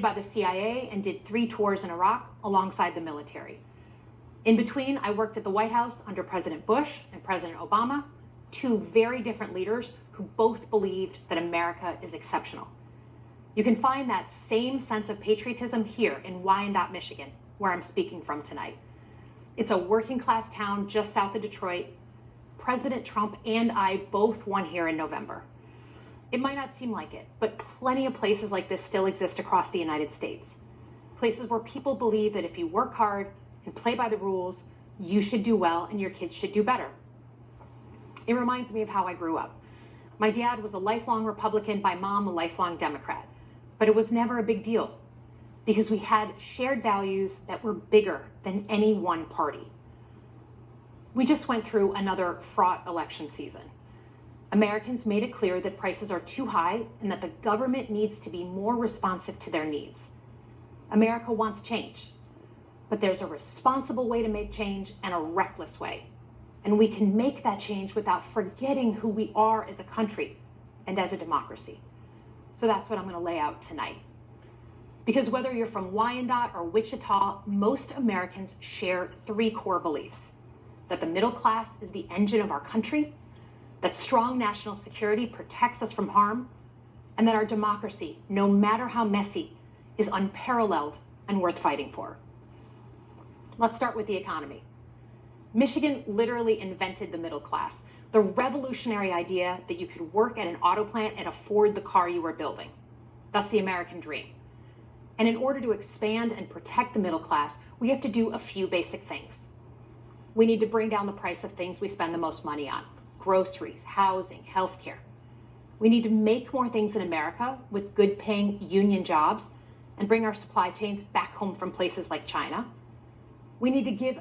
by the CIA and did 3 tours in Iraq alongside the military. In between, I worked at the White House under President Bush and President Obama, 2 very different leaders who both believed that America is exceptional. You can find that same sense of patriotism here in Wyandotte, Michigan, where I'm speaking from tonight. It's a working class town just south of Detroit. President Trump and I both won here in November. It might not seem like it, but plenty of places like this still exist across the United States. Places where people believe that if you work hard and play by the rules, you should do well and your kids should do better. It reminds me of how I grew up. My dad was a lifelong Republican, my mom a lifelong Democrat, but it was never a big deal because we had shared values that were bigger than any one party. We just went through another fraught election season. Americans made it clear that prices are too high and that the government needs to be more responsive to their needs. America wants change, but there's a responsible way to make change and a reckless way. And we can make that change without forgetting who we are as a country and as a democracy. So that's what I'm going to lay out tonight. Because whether you're from Wyandotte or Wichita, most Americans share 3 core beliefs: that the middle class is the engine of our country, that strong national security protects us from harm, and that our democracy, no matter how messy, is unparalleled and worth fighting for. Let's start with the economy. Michigan literally invented the middle class, the revolutionary idea that you could work at an auto plant and afford the car you were building. That's the American dream. And in order to expand and protect the middle class, we have to do a few basic things. We need to bring down the price of things we spend the most money on: groceries, housing, healthcare. We need to make more things in America with good paying union jobs and bring our supply chains back home from places like China. We need to give